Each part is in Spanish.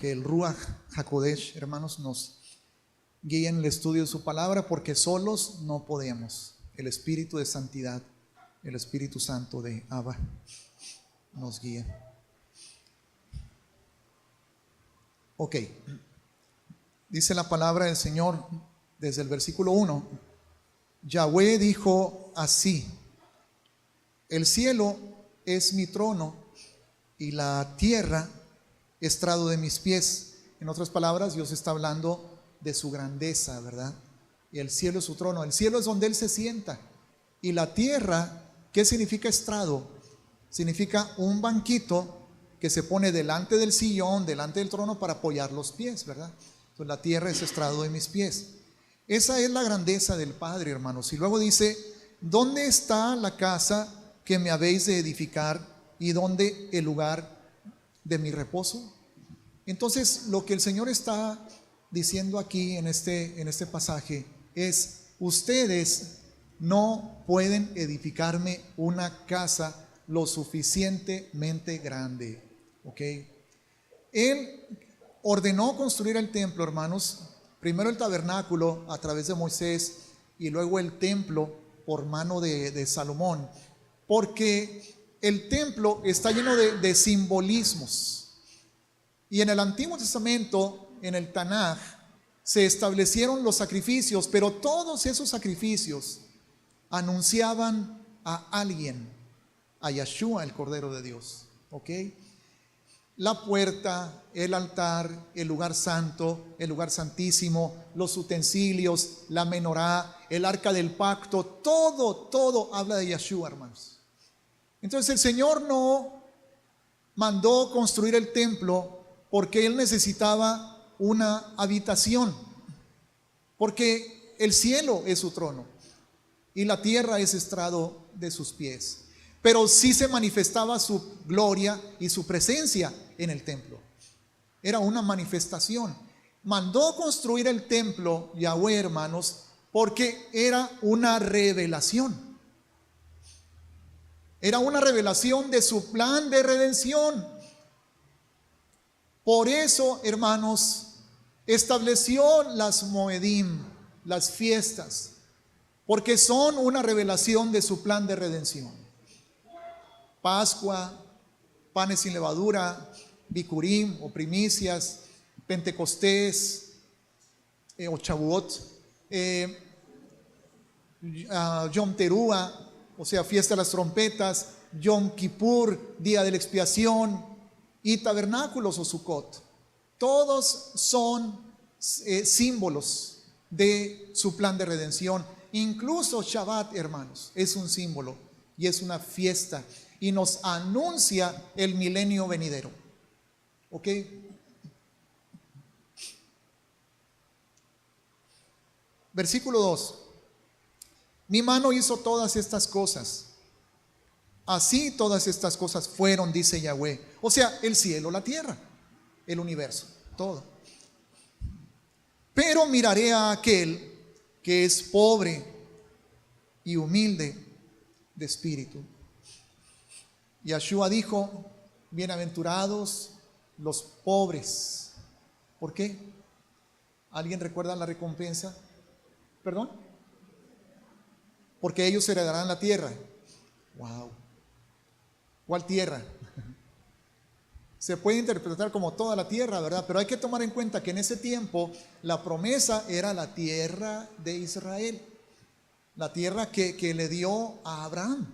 que el Ruach HaKodesh, hermanos, nos guíe en el estudio de su palabra, porque solos no podemos. El Espíritu de santidad, el Espíritu Santo de Abba nos guía. Ok, dice la palabra del Señor desde el versículo 1. Yahweh dijo así: el cielo es mi trono y la tierra estrado de mis pies. En otras palabras, Dios está hablando de su grandeza, ¿verdad? Y el cielo es su trono. El cielo es donde Él se sienta. Y la tierra, ¿qué significa estrado? Significa un banquito que se pone delante del sillón, delante del trono, para apoyar los pies, ¿verdad? Entonces la tierra es estrado de mis pies. Esa es la grandeza del Padre, hermanos. Y luego dice: ¿dónde está la casa que me habéis de edificar y dónde el lugar de mi reposo? Entonces, lo que el Señor está diciendo aquí en este pasaje es: ustedes no pueden edificarme una casa lo suficientemente grande. ¿Ok? Él ordenó construir el templo, hermanos. Primero el tabernáculo a través de Moisés y luego el templo por mano de Salomón, porque el templo está lleno de simbolismos. Y en el Antiguo Testamento, en el Tanaj, se establecieron los sacrificios, pero todos esos sacrificios anunciaban a alguien, a Yeshua, el Cordero de Dios. ¿Ok? La puerta, el altar, el lugar santo, el lugar santísimo, los utensilios, la menorá, el arca del pacto, todo habla de Yeshua, hermanos. Entonces el Señor no mandó construir el templo porque Él necesitaba una habitación, porque el cielo es su trono y la tierra es estrado de sus pies. Pero sí se manifestaba su gloria y su presencia en el templo. Era una manifestación. Mandó construir el templo, Yahweh, hermanos, porque era una revelación. Era una revelación de su plan de redención. Por eso, hermanos, estableció las Moedim, las fiestas, porque son una revelación de su plan de redención. Pascua, panes sin levadura, Bikurim o primicias, Pentecostés o Shavuot, Yom Teruah, o sea, fiesta de las trompetas, Yom Kippur, día de la expiación, y tabernáculos o Sukkot. Todos son símbolos de su plan de redención. Incluso Shabbat, hermanos, es un símbolo y es una fiesta y nos anuncia el milenio venidero. ¿Ok? Versículo 2. Mi mano hizo todas estas cosas. Así todas estas cosas fueron, dice Yahweh. O sea, el cielo, la tierra, el universo, todo. Pero miraré a aquel que es pobre y humilde de espíritu. Yeshua dijo: bienaventurados los pobres. ¿Por qué? ¿Alguien recuerda la recompensa? ¿Perdón? Porque ellos heredarán la tierra. Wow. ¿Cuál tierra? Se puede interpretar como toda la tierra, ¿verdad? Pero hay que tomar en cuenta que en ese tiempo la promesa era la tierra de Israel, la tierra que le dio a Abraham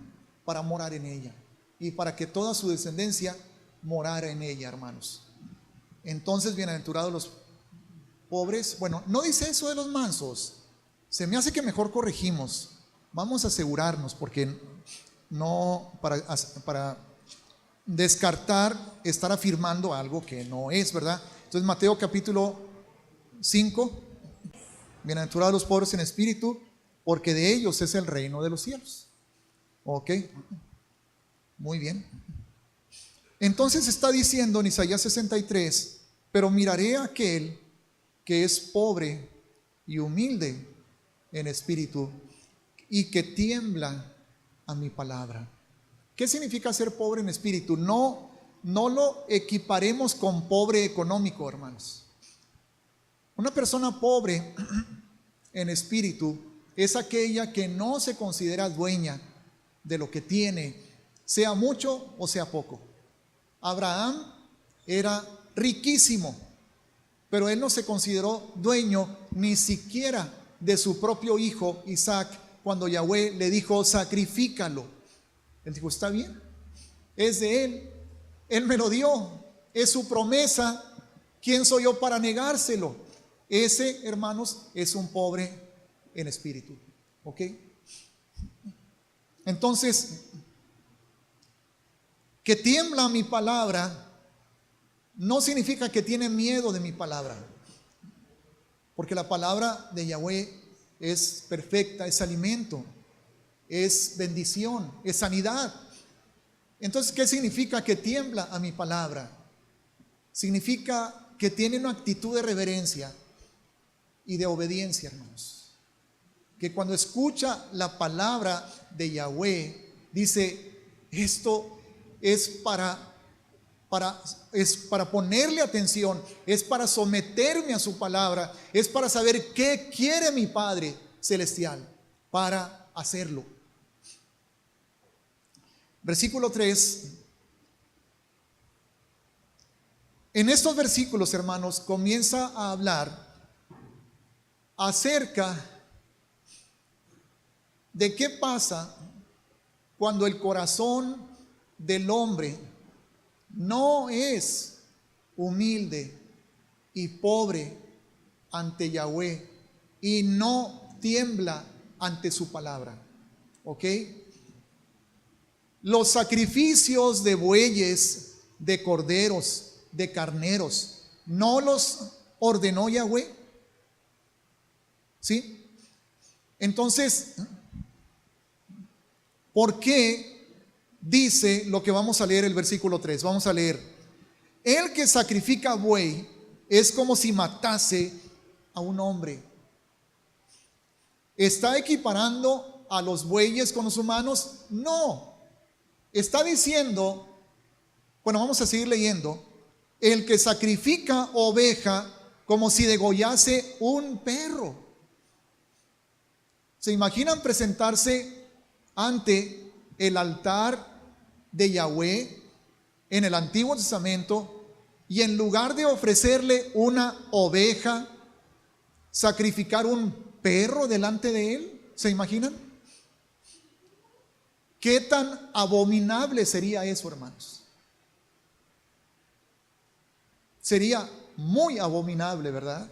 para morar en ella y para que toda su descendencia morara en ella, hermanos. Entonces, bienaventurados los pobres. Bueno, no dice eso de los mansos. Se me hace que mejor corregimos. Vamos a asegurarnos, porque no, para descartar estar afirmando algo que no es, ¿verdad? Entonces, Mateo capítulo 5: bienaventurados los pobres en espíritu, porque de ellos es el reino de los cielos. ¿Ok? Muy bien. Entonces está diciendo en Isaías 63: pero miraré a aquel que es pobre y humilde en espíritu y que tiembla a mi palabra. ¿Qué significa ser pobre en espíritu? No no lo equiparemos con pobre económico, hermanos. Una persona pobre en espíritu es aquella que no se considera dueña de lo que tiene, sea mucho o sea poco. Abraham era riquísimo, pero él no se consideró dueño ni siquiera de su propio hijo Isaac cuando Yahweh le dijo: sacrifícalo. Él dijo: está bien, es de él me lo dio, es su promesa, ¿quién soy yo para negárselo? Ese, hermanos, es un pobre en espíritu, ¿ok? Entonces, que tiembla mi palabra no significa que tiene miedo de mi palabra, porque la palabra de Yahweh es perfecta, es alimento, es bendición, es sanidad. Entonces, ¿qué significa que tiembla a mi palabra? Significa que tiene una actitud de reverencia y de obediencia, hermanos. Que cuando escucha la palabra de Yahweh, dice: esto es para ponerle atención, es para someterme a su palabra, es para saber qué quiere mi Padre Celestial para hacerlo. Versículo 3. En estos versículos, hermanos, comienza a hablar acerca de qué pasa cuando el corazón del hombre no es humilde y pobre ante Yahweh y no tiembla ante su palabra. ¿Ok? Los sacrificios de bueyes, de corderos, de carneros, ¿no los ordenó Yahweh? ¿Sí? Entonces, ¿por qué dice lo que vamos a leer el versículo 3? Vamos a leer: el que sacrifica buey es como si matase a un hombre. ¿Está equiparando a los bueyes con los humanos? No. Está diciendo, bueno, vamos a seguir leyendo: el que sacrifica oveja como si degollase un perro. ¿Se imaginan presentarse ante el altar de Yahweh en el Antiguo Testamento y en lugar de ofrecerle una oveja, sacrificar un perro delante de él? ¿Se imaginan? ¿Qué tan abominable sería eso, hermanos? Sería muy abominable, ¿verdad?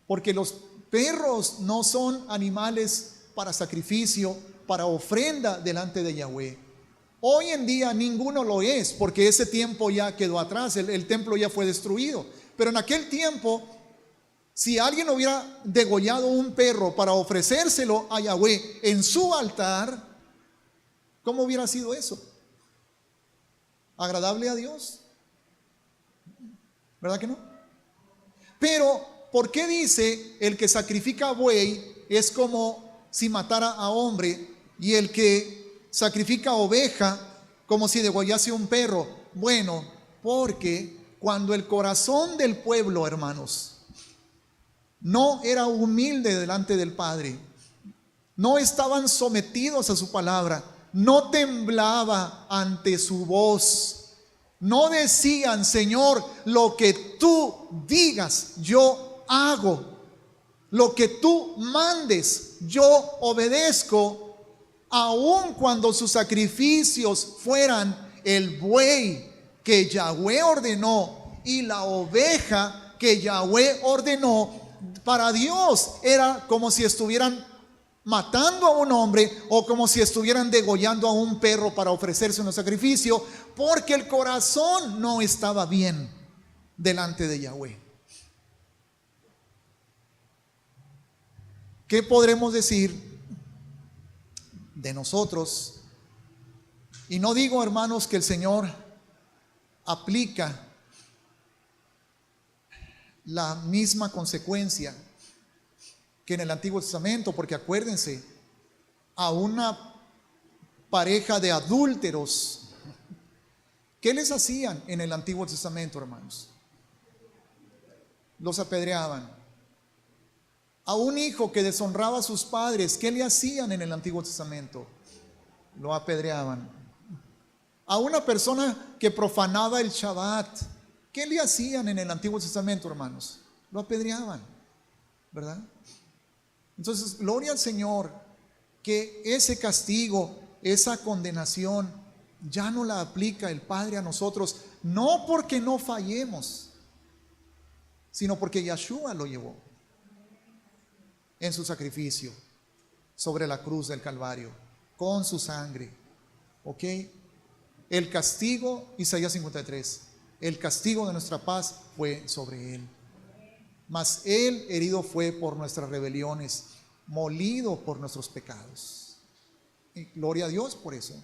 Porque los perros no son animales para sacrificio, para ofrenda delante de Yahweh. Hoy en día ninguno lo es, porque ese tiempo ya quedó atrás, el templo ya fue destruido. Pero en aquel tiempo, si alguien hubiera degollado un perro para ofrecérselo a Yahweh en su altar, ¿cómo hubiera sido eso? ¿Agradable a Dios? ¿Verdad que no? Pero, ¿por qué dice el que sacrifica buey es como si matara a hombre y el que sacrifica oveja como si degollase un perro? Bueno, porque cuando el corazón del pueblo, hermanos, no era humilde delante del Padre, no estaban sometidos a su palabra, no temblaba ante su voz, no decían: Señor, lo que tú digas yo hago, lo que tú mandes yo obedezco, aun cuando sus sacrificios fueran el buey que Yahweh ordenó y la oveja que Yahweh ordenó. Para Dios era como si estuvieran matando a un hombre o como si estuvieran degollando a un perro para ofrecerse un sacrificio, porque el corazón no estaba bien delante de Yahweh. ¿Qué podremos decir de nosotros? Y no digo, hermanos, que el Señor aplica la misma consecuencia que en el Antiguo Testamento, porque acuérdense, a una pareja de adúlteros ¿Qué les hacían en el Antiguo Testamento, hermanos? Los apedreaban. A un hijo que deshonraba a sus padres, ¿qué le hacían en el Antiguo Testamento? Lo apedreaban. A una persona que profanaba el Shabbat, ¿qué le hacían en el Antiguo Testamento, hermanos? Lo apedreaban, ¿verdad? Entonces, gloria al Señor, que ese castigo, esa condenación, ya no la aplica el Padre a nosotros, no porque no fallemos, sino porque Yeshua lo llevó en su sacrificio sobre la cruz del Calvario, con su sangre. ¿Ok? El castigo, Isaías 53, el castigo de nuestra paz fue sobre él. Mas él herido fue por nuestras rebeliones, molido por nuestros pecados. Y gloria a Dios por eso.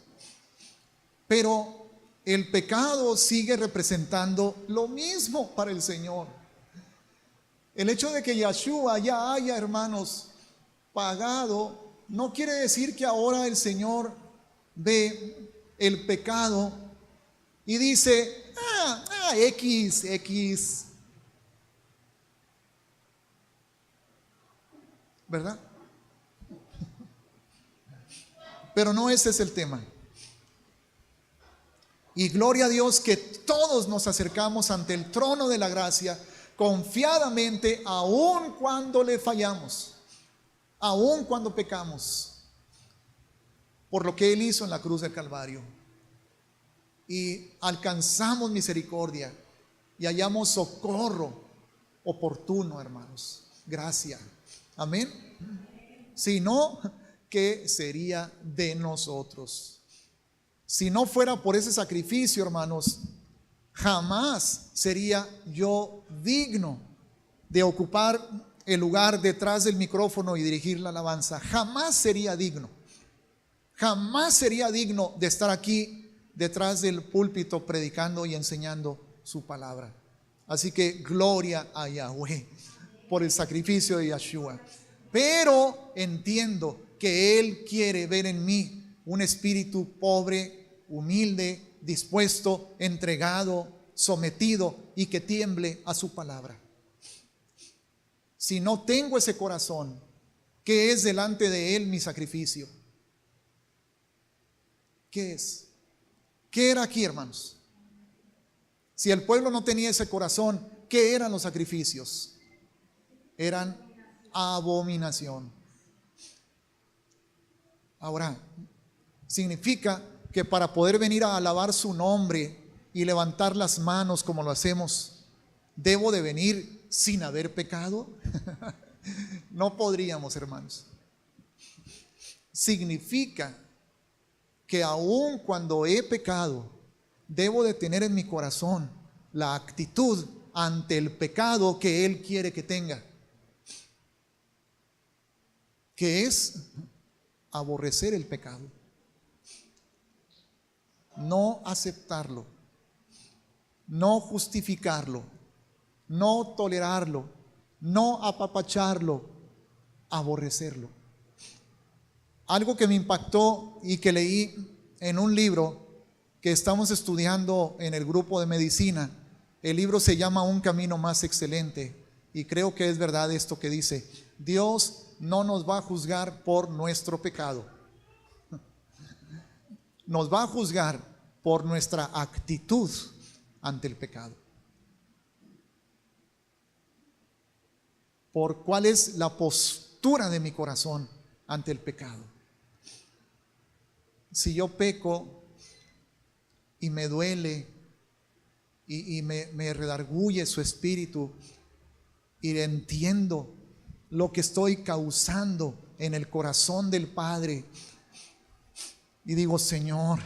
Pero el pecado sigue representando lo mismo para el Señor. El hecho de que Yeshua ya haya, hermanos, pagado, no quiere decir que ahora el Señor ve el pecado y dice, X, ¿verdad? Pero no ese es el tema. Y gloria a Dios que todos nos acercamos ante el trono de la gracia confiadamente, aun cuando le fallamos, aun cuando pecamos, por lo que Él hizo en la cruz del Calvario. Y alcanzamos misericordia y hallamos socorro oportuno, hermanos. Gracia. Amén. Si no, ¿qué sería de nosotros? Si no fuera por ese sacrificio, hermanos, jamás sería yo digno de ocupar el lugar detrás del micrófono y dirigir la alabanza. Jamás sería digno. Jamás sería digno de estar aquí detrás del púlpito predicando y enseñando su palabra. Así que gloria a Yahweh por el sacrificio de Yeshua. Pero entiendo que Él quiere ver en mí un espíritu pobre, humilde, dispuesto, entregado, sometido y que tiemble a su palabra. Si no tengo ese corazón, ¿qué es delante de Él mi sacrificio? ¿Qué es? ¿Qué era aquí, hermanos? Si el pueblo no tenía ese corazón, ¿qué eran los sacrificios? Eran abominación. Ahora, significa que para poder venir a alabar su nombre y levantar las manos como lo hacemos, ¿debo de venir sin haber pecado? No podríamos, hermanos. Significa que aun cuando he pecado, debo de tener en mi corazón la actitud ante el pecado que Él quiere que tenga, que es aborrecer el pecado, no aceptarlo, no justificarlo, no tolerarlo, no apapacharlo, aborrecerlo. Algo que me impactó y que leí en un libro que estamos estudiando en el grupo de medicina. El libro se llama Un Camino Más Excelente y creo que es verdad esto que dice: Dios no nos va a juzgar por nuestro pecado, nos va a juzgar por nuestra actitud ante el pecado, por cuál es la postura de mi corazón ante el pecado. Si yo peco y me duele y me redarguye su espíritu y entiendo lo que estoy causando en el corazón del Padre y digo: Señor,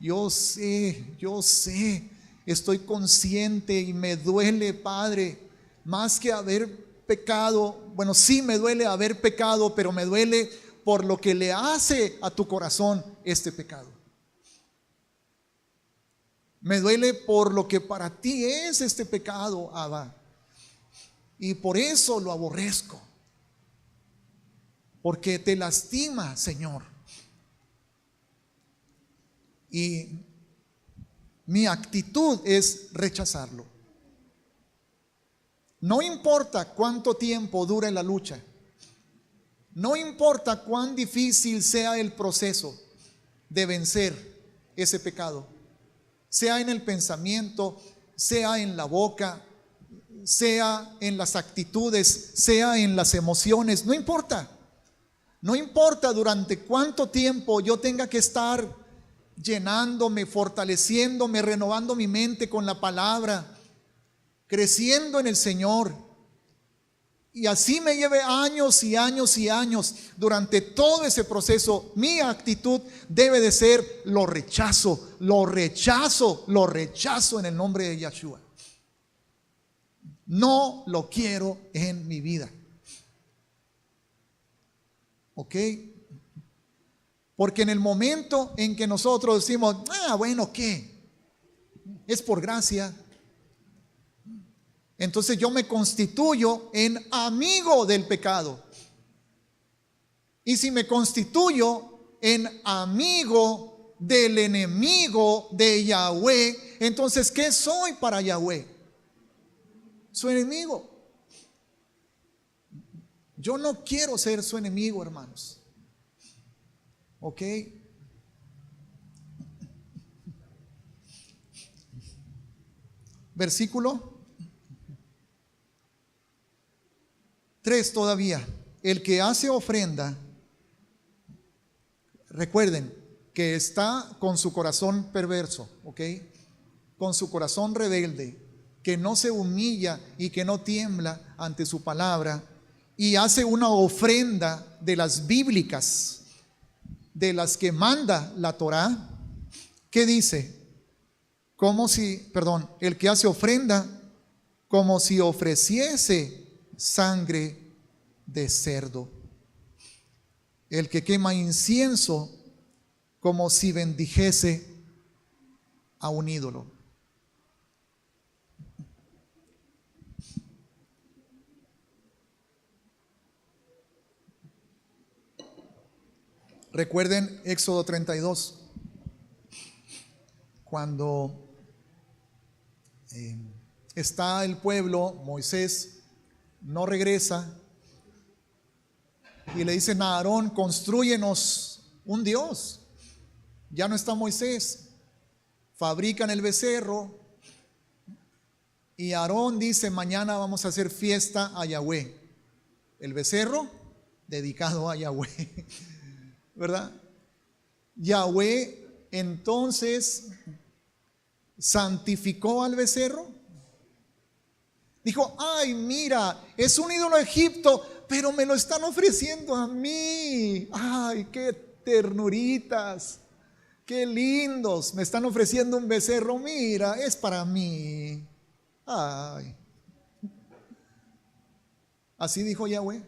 yo sé, estoy consciente y me duele, Padre, más que haber pecado. Bueno, sí me duele haber pecado, pero me duele por lo que le hace a tu corazón este pecado. Me duele por lo que para ti es este pecado, Abba. Y por eso lo aborrezco. Porque te lastima, Señor. Y mi actitud es rechazarlo. No importa cuánto tiempo dure la lucha, no importa cuán difícil sea el proceso de vencer ese pecado, sea en el pensamiento, sea en la boca, sea en las actitudes, sea en las emociones, no importa. No importa durante cuánto tiempo yo tenga que estar llenándome, fortaleciéndome, renovando mi mente con la palabra, creciendo en el Señor. Y así me lleve años y años y años. Durante todo ese proceso, mi actitud debe de ser: lo rechazo, lo rechazo, lo rechazo en el nombre de Yeshua. No lo quiero en mi vida. ¿Ok? Porque en el momento en que nosotros decimos: bueno, ¿qué? Es por gracia. Entonces yo me constituyo en amigo del pecado. Y si me constituyo en amigo del enemigo de Yahweh, entonces ¿qué soy para Yahweh? Su enemigo. Yo no quiero ser su enemigo, hermanos. ¿Ok? Versículo 3 todavía. El que hace ofrenda, recuerden que está con su corazón perverso, ¿ok? Con su corazón rebelde, que no se humilla y que no tiembla ante su palabra, y hace una ofrenda de las bíblicas, de las que manda la Torá. ¿Qué dice? El que hace ofrenda como si ofreciese sangre de cerdo. El que quema incienso como si bendijese a un ídolo. Recuerden Éxodo 32, cuando está el pueblo, Moisés no regresa y le dicen a Aarón: constrúyenos un Dios. Ya no está Moisés, fabrican el becerro y Aarón dice: mañana vamos a hacer fiesta a Yahweh. El becerro dedicado a Yahweh, ¿verdad? Yahweh entonces santificó al becerro. Dijo: ay, mira, es un ídolo de Egipto, pero me lo están ofreciendo a mí. Ay, qué ternuritas, qué lindos. Me están ofreciendo un becerro, mira, es para mí. Ay. Así dijo Yahweh.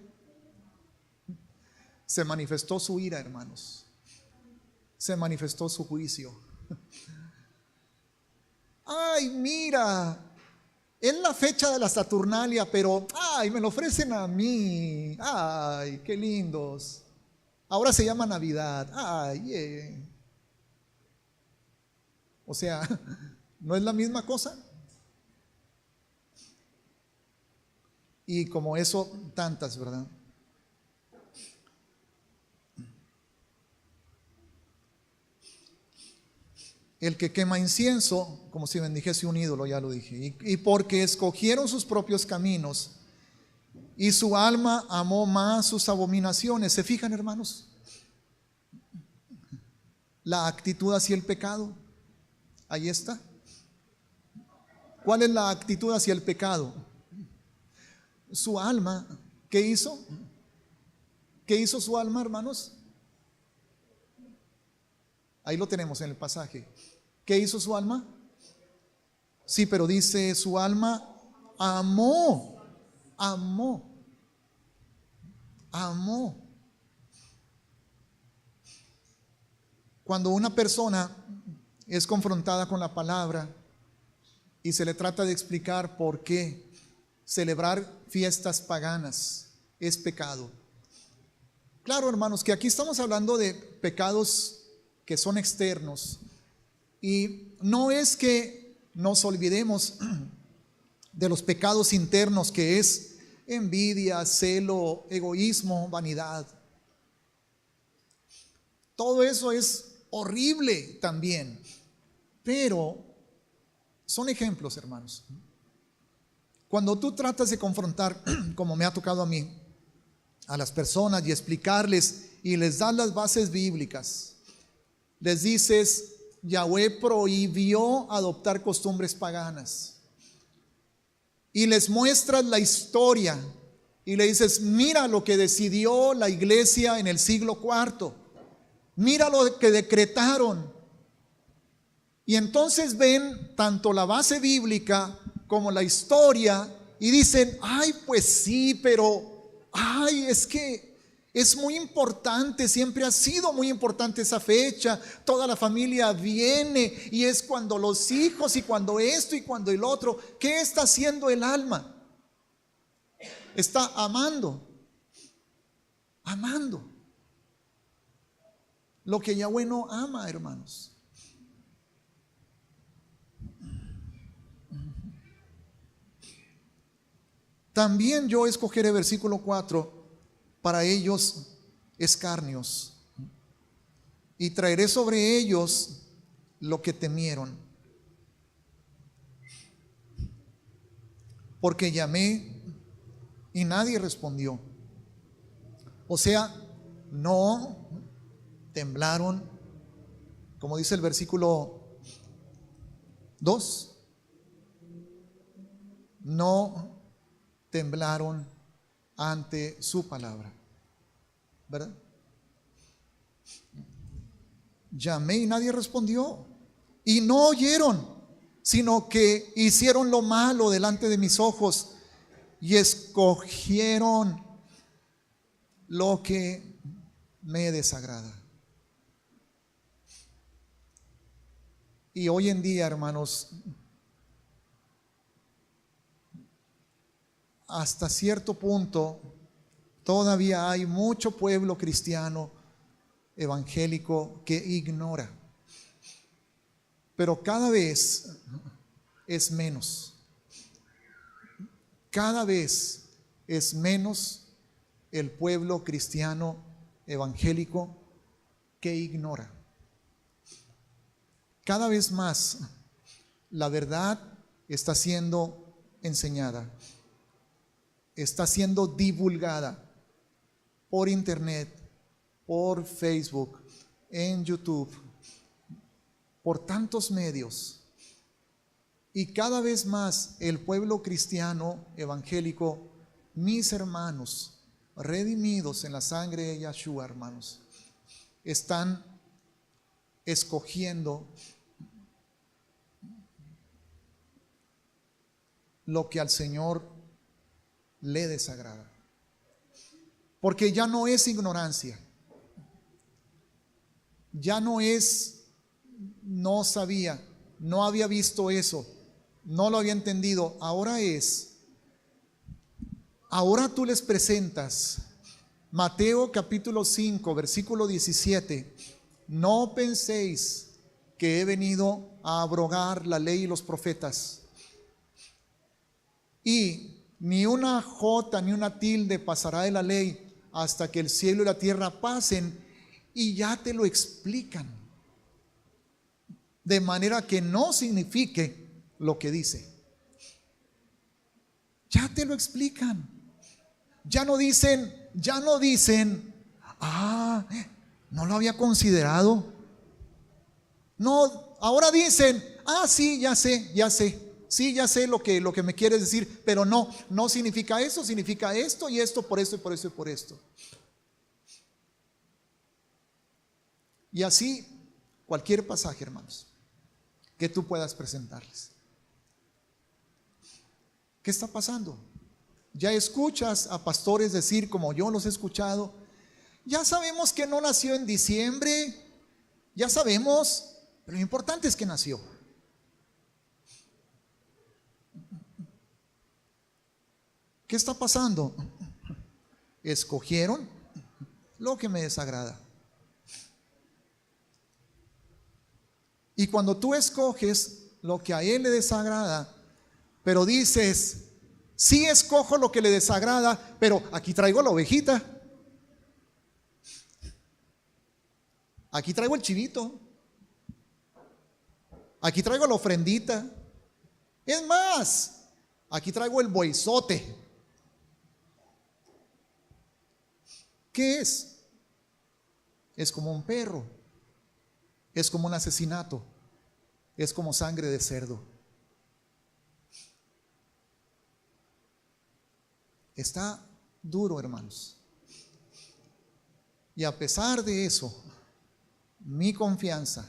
Se manifestó su ira, hermanos. Se manifestó su juicio. Ay, mira, es la fecha de la Saturnalia, pero ay, me lo ofrecen a mí. Ay, qué lindos. Ahora se llama Navidad. Ay, O sea, ¿no es la misma cosa? Y como eso, tantas, ¿verdad? El que quema incienso como si bendijese un ídolo, ya lo dije. Y porque escogieron sus propios caminos y su alma amó más sus abominaciones. ¿Se fijan, hermanos? La actitud hacia el pecado. Ahí está. ¿Cuál es la actitud hacia el pecado? Su alma, ¿qué hizo? ¿Qué hizo su alma, hermanos? Ahí lo tenemos en el pasaje. ¿Qué hizo su alma? Sí, pero dice: su alma amó. Cuando una persona es confrontada con la palabra y se le trata de explicar por qué celebrar fiestas paganas es pecado. Claro, hermanos, que aquí estamos hablando de pecados que son externos Y no es que nos olvidemos de los pecados internos, que es envidia, celo, egoísmo, vanidad. Todo eso es horrible también, pero son ejemplos, hermanos. Cuando tú tratas de confrontar, como me ha tocado a mí, a las personas y explicarles y les das las bases bíblicas, les dices: Yahweh prohibió adoptar costumbres paganas, y les muestras la historia y le dices: mira lo que decidió la iglesia en el siglo IV, mira lo que decretaron. Y entonces ven tanto la base bíblica como la historia y dicen: ay, pues sí, pero ay, es que es muy importante, siempre ha sido muy importante esa fecha, toda la familia viene y es cuando los hijos y cuando esto y cuando el otro. ¿Qué está haciendo el alma? Está amando lo que Yahweh no ama, hermanos. También yo escogeré, versículo 4, para ellos escarnios, y traeré sobre ellos lo que temieron. Porque llamé y nadie respondió. O sea, no temblaron, como dice el versículo 2, no temblaron ante su palabra, ¿verdad? Llamé y nadie respondió, y no oyeron, sino que hicieron lo malo delante de mis ojos y escogieron lo que me desagrada. Y hoy en día, hermanos, hasta cierto punto todavía hay mucho pueblo cristiano evangélico que ignora, pero cada vez es menos. Cada vez es menos el pueblo cristiano evangélico que ignora. Cada vez más la verdad está siendo enseñada, está siendo divulgada por internet, por Facebook, en YouTube, por tantos medios. Y cada vez más el pueblo cristiano evangélico, mis hermanos, redimidos en la sangre de Yahshua, hermanos, están escogiendo lo que al Señor le desagrada. Porque ya no es ignorancia, ya no es no sabía, no había visto eso, no lo había entendido. Ahora tú les presentas Mateo capítulo 5, versículo 17. No penséis que he venido a abrogar la ley y los profetas. Y ni una jota ni una tilde pasará de la ley hasta que el cielo y la tierra pasen. Y ya te lo explican, de manera que no signifique lo que dice. Ya te lo explican. Ya no dicen, no lo había considerado. No, ahora dicen, sí, ya sé. Sí, ya sé lo que me quieres decir, pero no significa eso, significa esto y esto, por esto y por esto y por esto. Y así cualquier pasaje, hermanos, que tú puedas presentarles. ¿Qué está pasando? Ya escuchas a pastores decir, como yo los he escuchado, ya sabemos que no nació en diciembre, ya sabemos, pero lo importante es que nació. ¿Qué está pasando? Escogieron lo que me desagrada. Y cuando tú escoges lo que a Él le desagrada, pero dices, sí escojo lo que le desagrada, pero aquí traigo la ovejita, aquí traigo el chivito, aquí traigo la ofrendita, es más, aquí traigo el bueyzote. ¿Qué es? Es como un perro, es como un asesinato, es como sangre de cerdo. Está duro, hermanos. Y a pesar de eso, mi confianza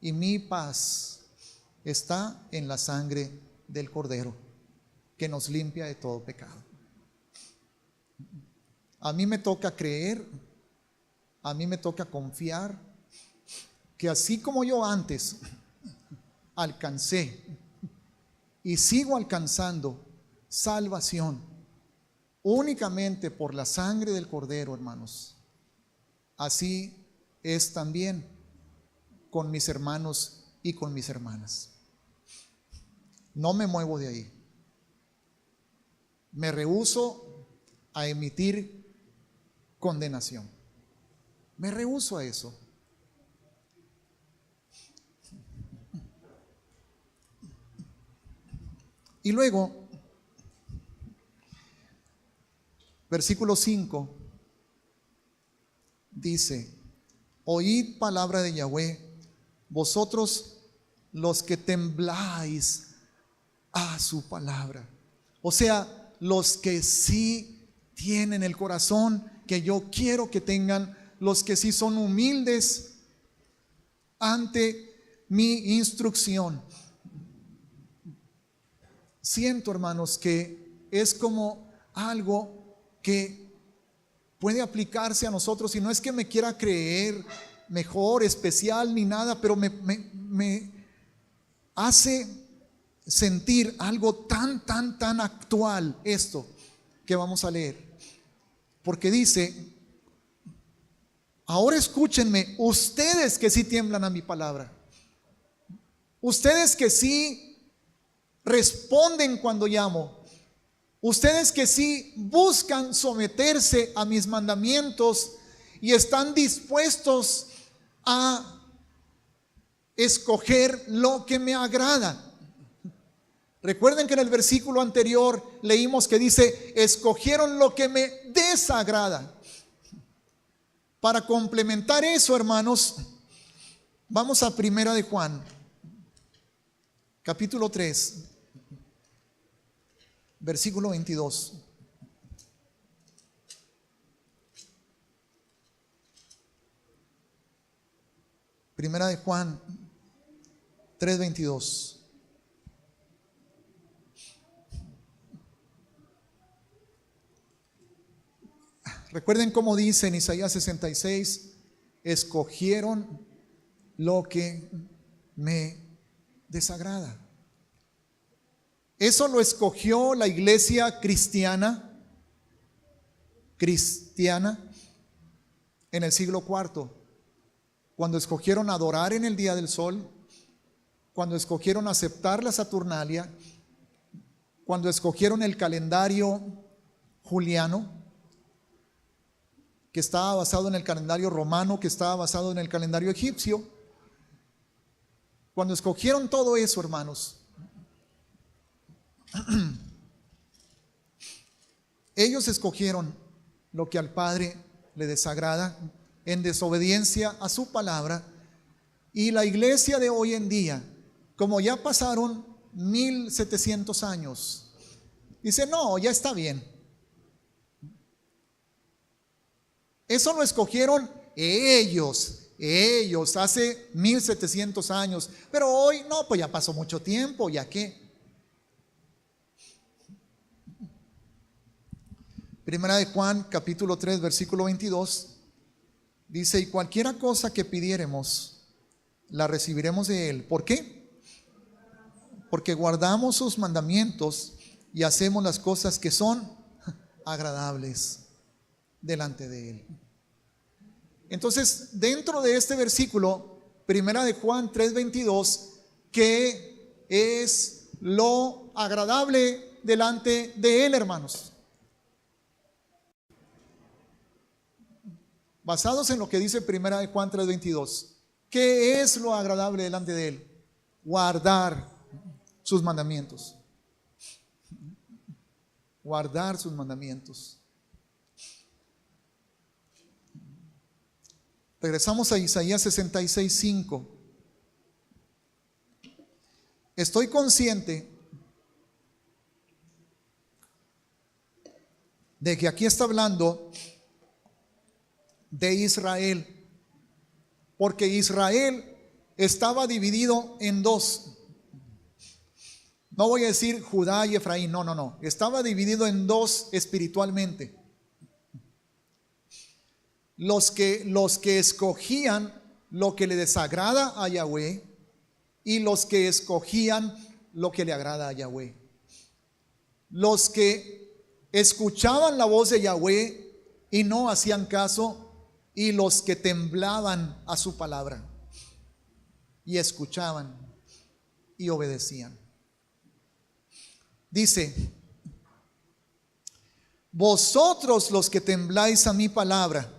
y mi paz está en la sangre del Cordero, que nos limpia de todo pecado. A mí me toca creer, a mí me toca confiar que así como yo antes alcancé y sigo alcanzando salvación únicamente por la sangre del Cordero, hermanos, así es también con mis hermanos y con mis hermanas. No me muevo de ahí. Me rehúso a emitir condenación. Me rehúso a eso. Y luego, versículo 5 dice: oíd palabra de Yahweh, vosotros los que tembláis a su palabra. O sea, los que sí tienen el corazón que yo quiero que tengan, los que sí son humildes ante mi instrucción. Siento, hermanos, que es como algo que puede aplicarse a nosotros, y no es que me quiera creer mejor, especial ni nada, pero me hace sentir algo tan actual esto que vamos a leer. Porque dice: ahora escúchenme, ustedes que sí tiemblan a mi palabra, ustedes que sí responden cuando llamo, ustedes que sí buscan someterse a mis mandamientos y están dispuestos a escoger lo que me agrada. Recuerden que en el versículo anterior leímos que dice: escogieron lo que me desagrada. Para complementar eso, hermanos, vamos a Primera de Juan, capítulo 3, versículo 22. Primera de Juan 3:22. Recuerden cómo dice en Isaías 66: escogieron lo que me desagrada. Eso lo escogió la iglesia cristiana en el siglo IV, cuando escogieron adorar en el día del sol, cuando escogieron aceptar la Saturnalia, cuando escogieron el calendario juliano, que estaba basado en el calendario romano, que estaba basado en el calendario egipcio. Cuando escogieron todo eso, hermanos, ellos escogieron lo que al Padre le desagrada, en desobediencia a su palabra. Y la iglesia de hoy en día, como ya pasaron 1700 años, dice: no, ya está bien. Eso lo escogieron ellos hace 1700 años, pero hoy no, pues ya pasó mucho tiempo, ¿ya qué? Primera de Juan, capítulo 3, versículo 22, dice: y cualquiera cosa que pidiéremos, la recibiremos de Él. ¿Por qué? Porque guardamos sus mandamientos y hacemos las cosas que son agradables delante de Él. Entonces, dentro de este versículo Primera de Juan 3:22, que es lo agradable delante de Él, hermanos. Basados en lo que dice Primera de Juan 3:22, ¿qué es lo agradable delante de Él? Guardar sus mandamientos. Guardar sus mandamientos. Regresamos a Isaías 66:5. Estoy consciente de que aquí está hablando de Israel, porque Israel estaba dividido en dos. No voy a decir Judá y Efraín, no. Estaba dividido en dos espiritualmente. Los que escogían lo que le desagrada a Yahweh y los que escogían lo que le agrada a Yahweh. Los que escuchaban la voz de Yahweh y no hacían caso, y los que temblaban a su palabra y escuchaban y obedecían. Dice: vosotros los que tembláis a mi palabra,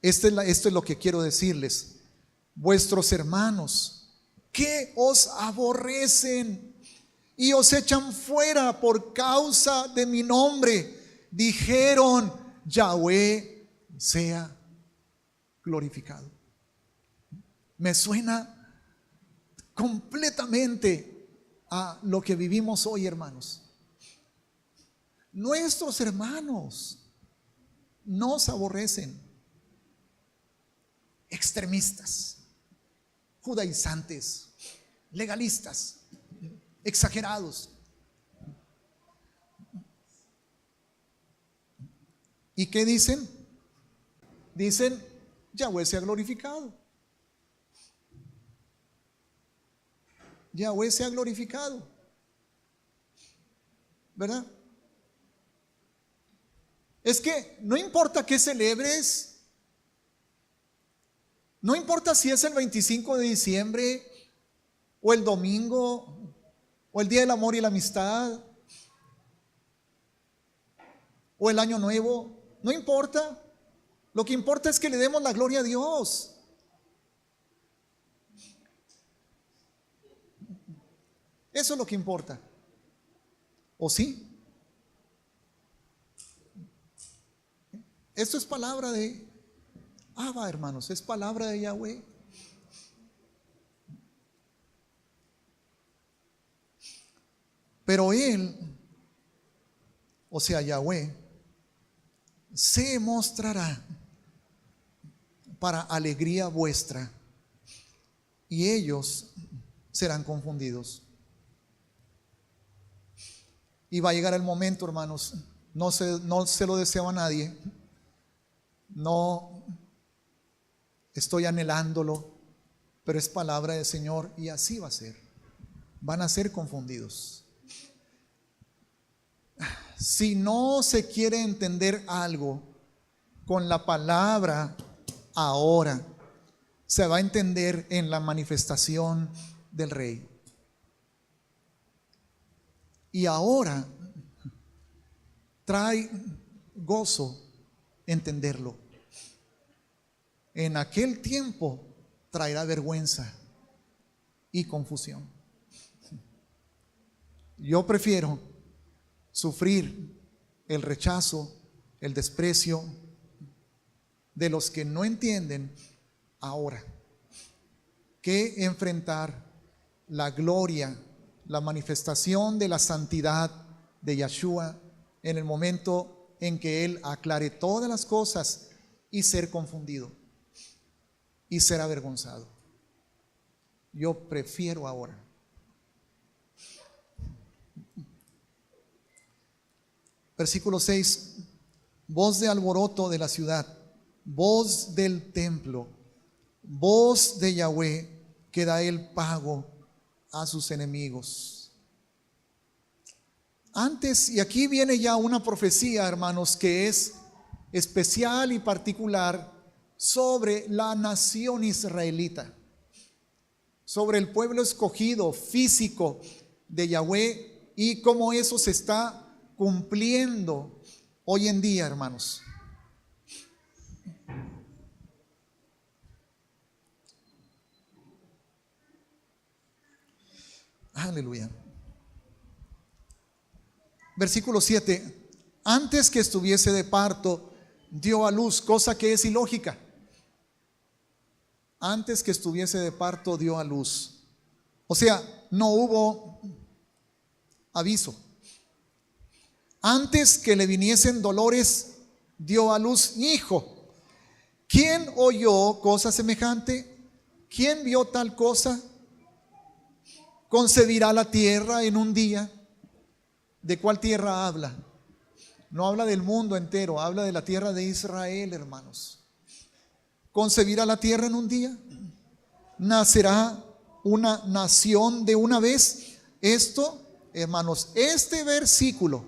esto es lo que quiero decirles, vuestros hermanos que os aborrecen y os echan fuera por causa de mi nombre, dijeron: Yahweh sea glorificado. Me suena completamente a lo que vivimos hoy, hermanos. Nuestros hermanos nos aborrecen. Extremistas, judaizantes, legalistas, exagerados. ¿Y qué dicen? Dicen: Yahweh sea glorificado. Yahweh sea glorificado. ¿Verdad? Es que no importa qué celebres, no importa si es el 25 de diciembre o el domingo o el Día del Amor y la Amistad o el Año Nuevo, no importa. Lo que importa es que le demos la gloria a Dios. Eso es lo que importa. ¿O sí? Esto es palabra de Abba, hermanos, es palabra de Yahweh. Pero Él, o sea Yahweh, se mostrará para alegría vuestra, y ellos serán confundidos. Y va a llegar el momento, hermanos, no se lo deseo a nadie, no estoy anhelándolo, pero es palabra del Señor, y así va a ser. Van a ser confundidos. Si no se quiere entender algo con la palabra ahora, se va a entender en la manifestación del Rey. Y ahora trae gozo entenderlo. En aquel tiempo traerá vergüenza y confusión. Yo prefiero sufrir el rechazo, el desprecio de los que no entienden ahora, que enfrentar la gloria, la manifestación de la santidad de Yahshua en el momento en que Él aclare todas las cosas y ser confundido y ser avergonzado. Yo prefiero ahora. Versículo 6: voz de alboroto de la ciudad, voz del templo, voz de Yahweh que da el pago a sus enemigos. Antes, y aquí viene ya una profecía, hermanos, que es especial y particular sobre la nación israelita. sobre el pueblo escogido físico de Yahweh y cómo eso se está cumpliendo hoy en día, hermanos. Aleluya. Versículo 7. Antes que estuviese de parto, dio a luz, cosa que es ilógica. Antes que estuviese de parto, dio a luz. O sea, no hubo aviso. Antes que le viniesen dolores, dio a luz hijo. ¿Quién oyó cosa semejante? ¿Quién vio tal cosa? ¿Concebirá la tierra en un día? ¿De cuál tierra habla? No habla del mundo entero, habla de la tierra de Israel, hermanos. ¿Concebirá la tierra en un día? ¿Nacerá una nación de una vez? Esto, hermanos, este versículo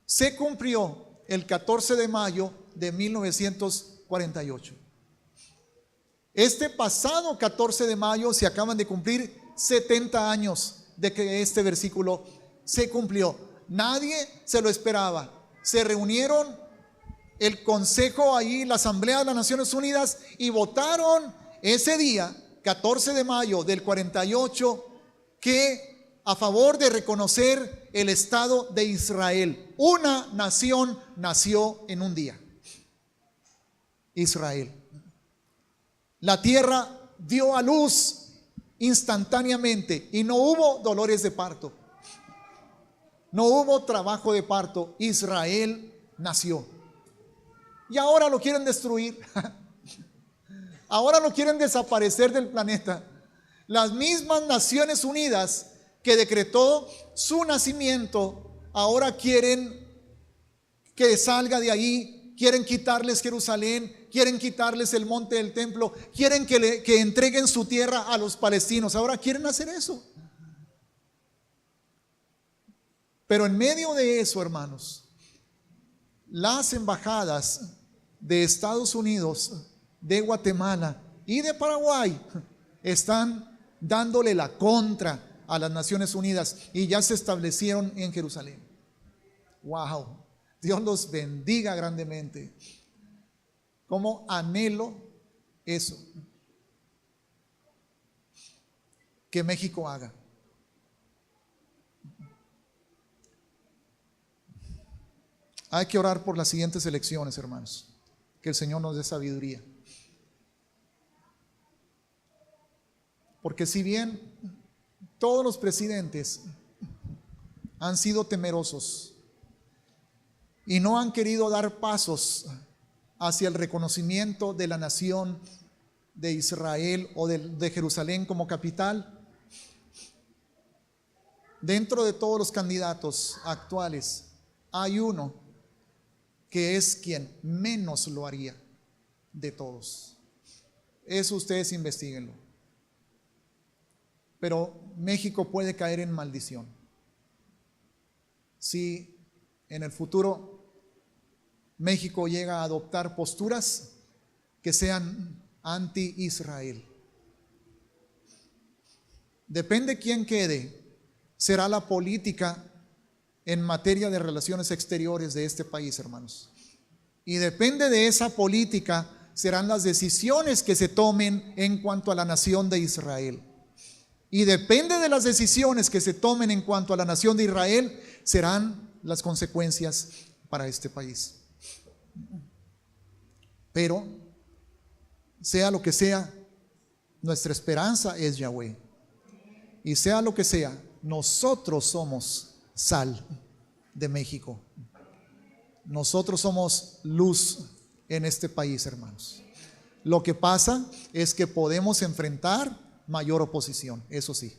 se cumplió el 14 de mayo de 1948. Este pasado 14 de mayo se acaban de cumplir 70 años de que este versículo se cumplió. Nadie se lo esperaba. Se reunieron el consejo ahí, la Asamblea de las Naciones Unidas, y votaron ese día, 14 de mayo del 48, que a favor de reconocer el Estado de Israel. Una nación nació en un día: Israel. La tierra dio a luz instantáneamente y no hubo dolores de parto, no hubo trabajo de parto. Israel nació. Y ahora lo quieren destruir. Ahora lo quieren desaparecer del planeta. Las mismas Naciones Unidas que decretó su nacimiento, ahora quieren que salga de ahí, quieren quitarles Jerusalén, quieren quitarles el monte del templo, quieren que entreguen su tierra a los palestinos. Ahora quieren hacer eso. Pero en medio de eso, hermanos, las embajadas de Estados Unidos, de Guatemala y de Paraguay están dándole la contra a las Naciones Unidas y ya se establecieron en Jerusalén. Wow, Dios los bendiga grandemente. Como anhelo eso, que México haga. Hay que orar por las siguientes elecciones, hermanos. Que el Señor nos dé sabiduría. Porque si bien todos los presidentes han sido temerosos y no han querido dar pasos hacia el reconocimiento de la nación de Israel o de Jerusalén como capital, dentro de todos los candidatos actuales hay uno que es quien menos lo haría de todos. Eso ustedes investíguenlo. Pero México puede caer en maldición si en el futuro México llega a adoptar posturas que sean anti-Israel. Depende quién quede, será la política en materia de relaciones exteriores de este país, hermanos. Y depende de esa política serán las decisiones que se tomen en cuanto a la nación de Israel. Y depende de las decisiones que se tomen en cuanto a la nación de Israel, serán las consecuencias para este país. Pero, sea lo que sea, nuestra esperanza es Yahweh. Y sea lo que sea, nosotros somos sal de México. Nosotros somos luz en este país, hermanos. Lo que pasa es que podemos enfrentar mayor oposición, eso sí.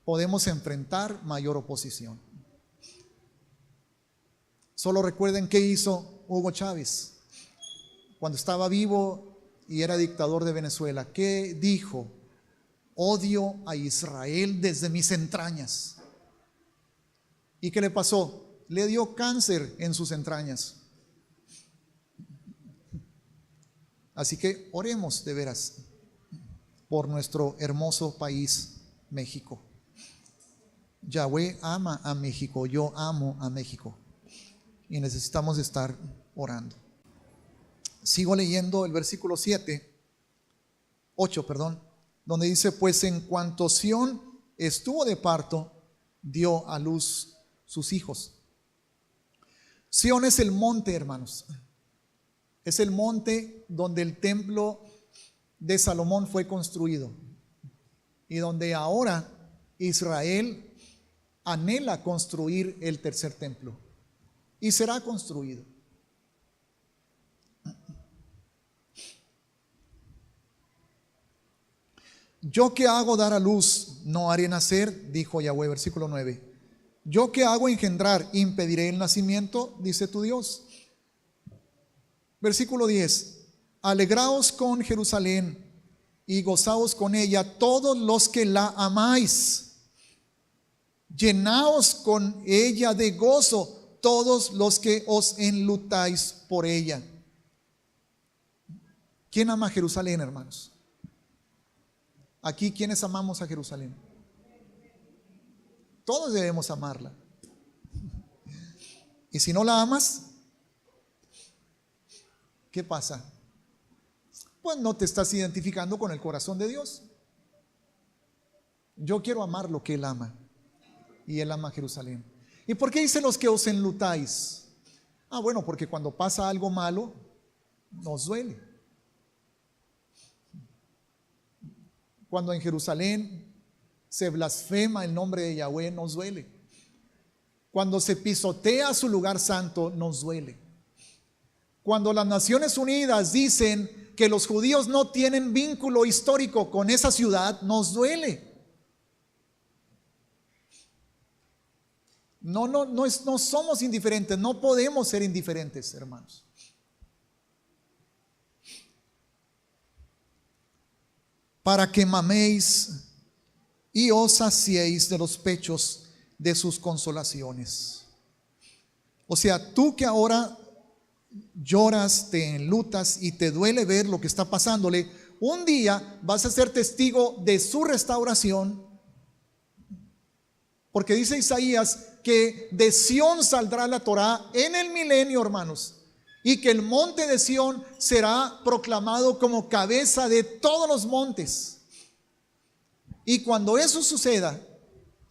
Podemos enfrentar mayor oposición. Solo recuerden qué hizo Hugo Chávez cuando estaba vivo y era dictador de Venezuela. ¿Qué dijo? Odio a Israel desde mis entrañas. ¿Y qué le pasó? Le dio cáncer en sus entrañas. Así que oremos de veras. por nuestro hermoso país, México. Yahweh ama a México, yo amo a México y necesitamos estar orando. Sigo leyendo el versículo 8, donde dice: pues en cuanto Sión estuvo de parto, dio a luz sus hijos. Sión es el monte, hermanos. Es el monte donde el templo de Salomón fue construido y donde ahora Israel anhela construir el tercer templo, y será construido. Yo que hago dar a luz, no haré nacer, dijo Yahweh, versículo 9. Yo que hago engendrar, impediré el nacimiento, dice tu Dios. Versículo 10. Alegraos con Jerusalén y gozaos con ella todos los que la amáis. Llenaos con ella de gozo todos los que os enlutáis por ella. ¿Quién ama a Jerusalén, hermanos? Aquí, ¿quiénes amamos a Jerusalén? Todos debemos amarla. Y si no la amas, ¿qué pasa? Pues no te estás identificando con el corazón de Dios. Yo quiero amar lo que Él ama, y Él ama a Jerusalén. ¿Y por qué dice los que os enlutáis? Bueno, porque cuando pasa algo malo, nos duele. Cuando en Jerusalén se blasfema el nombre de Yahweh, nos duele. Cuando se pisotea su lugar santo, nos duele. Cuando las Naciones Unidas dicen que los judíos no tienen vínculo histórico con esa ciudad, nos duele. No somos indiferentes, no podemos ser indiferentes, hermanos. Para que maméis y os saciéis de los pechos de sus consolaciones. O sea, tú que ahora lloras, te enlutas y te duele ver lo que está pasándole, un día vas a ser testigo de su restauración, porque dice Isaías que de Sión saldrá la Torá en el milenio, hermanos, y que el monte de Sión será proclamado como cabeza de todos los montes. Y cuando eso suceda,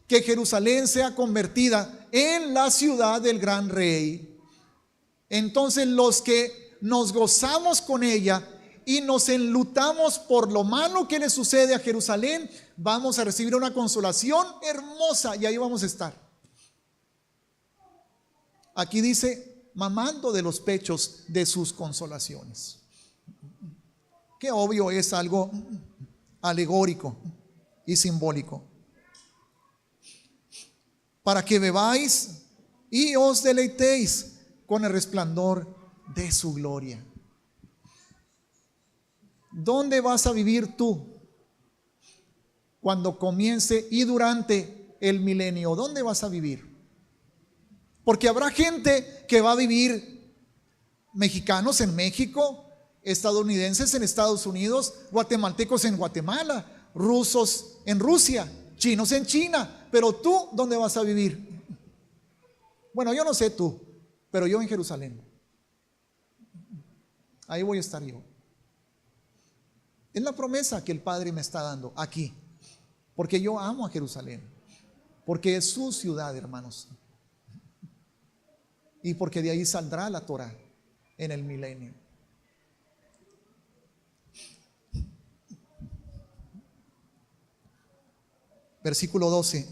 que Jerusalén sea convertida en la ciudad del gran rey, entonces los que nos gozamos con ella y nos enlutamos por lo malo que le sucede a Jerusalén, vamos a recibir una consolación hermosa, y ahí vamos a estar. Aquí dice: mamando de los pechos de sus consolaciones. Que obvio es algo alegórico y simbólico. Para que bebáis y os deleitéis con el resplandor de su gloria. ¿Dónde vas a vivir tú cuando comience y durante el milenio? ¿Dónde vas a vivir? Porque habrá gente que va a vivir, mexicanos en México, estadounidenses en Estados Unidos, guatemaltecos en Guatemala, rusos en Rusia, chinos en China. Pero tú, ¿dónde vas a vivir? Bueno, yo no sé tú, pero yo en Jerusalén. Ahí voy a estar yo. Es la promesa que el Padre me está dando aquí, porque yo amo a Jerusalén, porque es su ciudad, hermanos, y porque de ahí saldrá la Torá en el milenio. Versículo 12.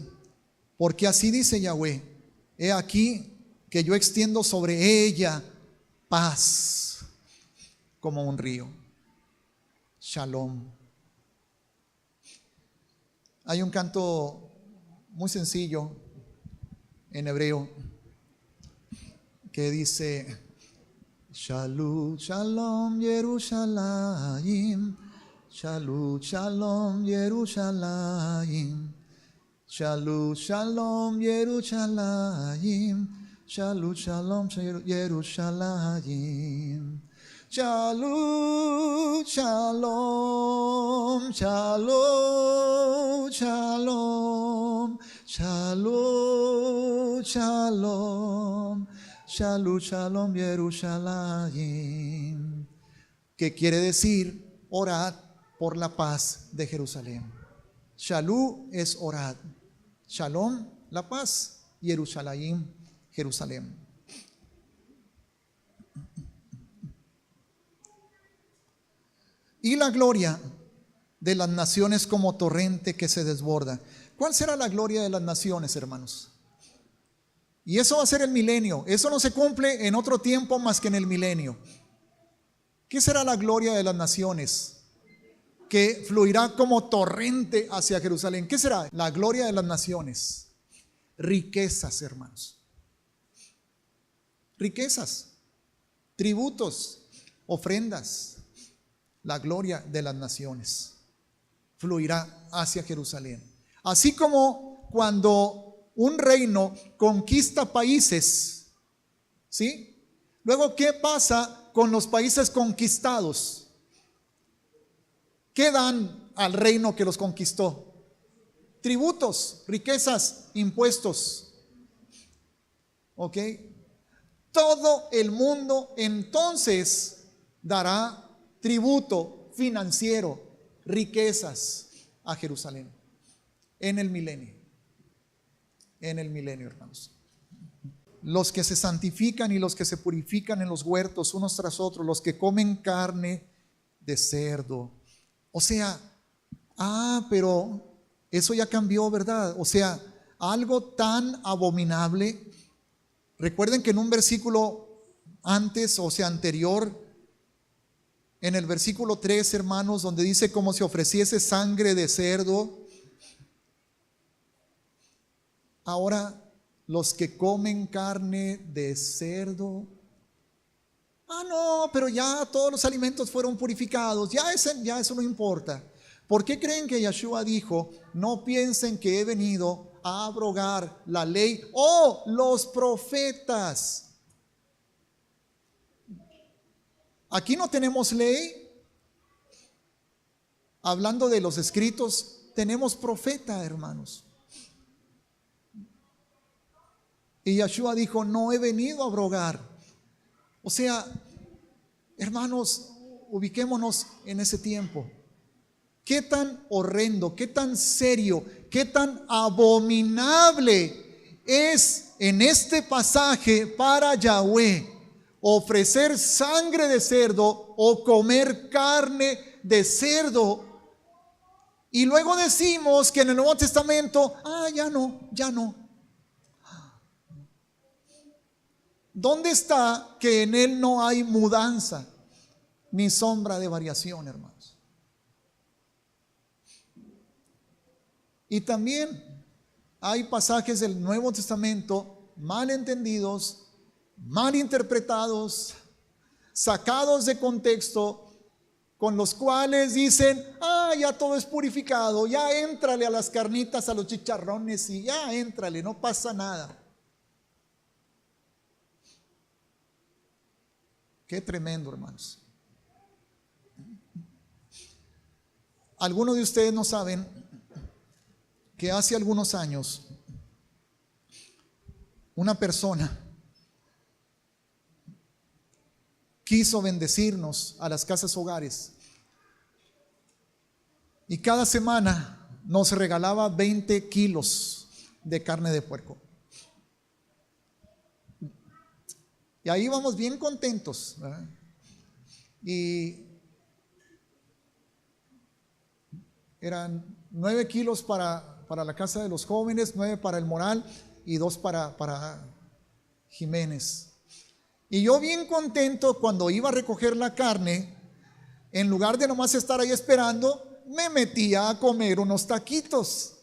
Porque así dice Yahweh: he aquí que yo extiendo sobre ella paz como un río. Shalom. Hay un canto muy sencillo en hebreo que dice: Shalom, Shalom, Yerushalayim, Shalom, Shalom, Yerushalayim, Shalom, Shalom, Yerushalayim, Shalom, Shalom, Yerushalayim, Shalom, shalom, shalom, shalom, shalom, shalom, shalom, shalom, Jerusalén. Que quiere decir, orad por la paz de Jerusalén. Shalom es orad. Shalom, la paz. Jerusalén, Jerusalén. Y la gloria de las naciones como torrente que se desborda. ¿Cuál será la gloria de las naciones, hermanos? Y eso va a ser el milenio. Eso no se cumple en otro tiempo más que en el milenio. ¿Qué será la gloria de las naciones? Que fluirá como torrente hacia Jerusalén. ¿Qué será? La gloria de las naciones. Riquezas, hermanos. Riquezas, tributos, ofrendas. La gloria de las naciones fluirá hacia Jerusalén. Así como cuando un reino conquista países, ¿sí? Luego, ¿qué pasa con los países conquistados? ¿Qué dan al reino que los conquistó? Tributos, riquezas, impuestos. ¿Ok? Todo el mundo entonces dará tributo financiero, riquezas a Jerusalén en el milenio. En el milenio, hermanos. Los que se santifican y los que se purifican en los huertos unos tras otros, los que comen carne de cerdo. O sea, pero eso ya cambió, ¿verdad? O sea, algo tan abominable. Recuerden que en un versículo antes, o sea, anterior, en el versículo 3, hermanos, donde dice como si ofreciese sangre de cerdo. Ahora, los que comen carne de cerdo. No, pero ya todos los alimentos fueron purificados. Ya eso no importa. ¿Por qué creen que Yeshua dijo, no piensen que he venido a abrogar la ley o los profetas? Aquí no tenemos ley. Hablando de los escritos, tenemos profeta, hermanos. Y Yeshua dijo, no he venido a abrogar. O sea, hermanos, ubiquémonos en ese tiempo. Qué tan horrendo, qué tan serio, qué tan abominable es en este pasaje para Yahweh ofrecer sangre de cerdo o comer carne de cerdo. Y luego decimos que en el Nuevo Testamento, ya no. ¿Dónde está que en él no hay mudanza ni sombra de variación, hermanos? Y también hay pasajes del Nuevo Testamento mal entendidos, mal interpretados, sacados de contexto, con los cuales dicen, ya todo es purificado, ya éntrale a las carnitas, a los chicharrones y ya éntrale, no pasa nada. Qué tremendo, hermanos. Algunos de ustedes no saben que hace algunos años una persona quiso bendecirnos a las casas hogares y cada semana nos regalaba 20 kilos de carne de puerco. Y ahí íbamos bien contentos, ¿verdad? Y eran 9 kilos para la casa de los jóvenes, 9 para el Moral y 2 para Jiménez. Y yo bien contento cuando iba a recoger la carne, en lugar de nomás estar ahí esperando, me metía a comer unos taquitos.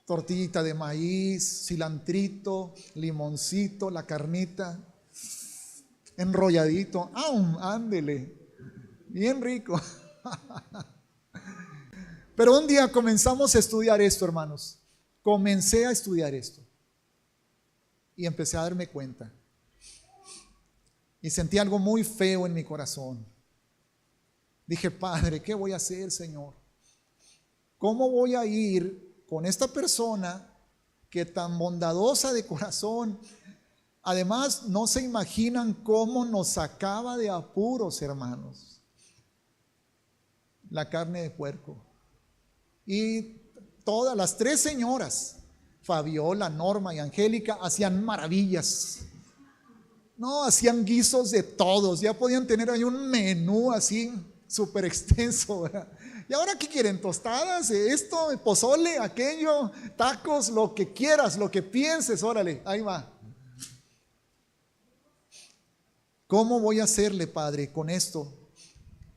Tortillita de maíz, cilantrito, limoncito, la carnita, enrolladito. Ándele, bien rico. Pero un día comenzamos a estudiar esto, hermanos. Comencé a estudiar esto y empecé a darme cuenta y sentí algo muy feo en mi corazón. Dije, Padre, ¿qué voy a hacer, Señor? ¿Cómo voy a ir con esta persona que tan bondadosa de corazón? Además, no se imaginan cómo nos sacaba de apuros, hermanos, la carne de puerco. Y todas las tres señoras, Fabiola, Norma y Angélica, hacían maravillas. No, hacían guisos de todos. Ya podían tener ahí un menú así súper extenso, ¿verdad? ¿Y ahora qué quieren? ¿Tostadas? ¿Esto? ¿Pozole? ¿Aquello? ¿Tacos? Lo que quieras, lo que pienses, órale, ahí va. ¿Cómo voy a hacerle, Padre, con esto?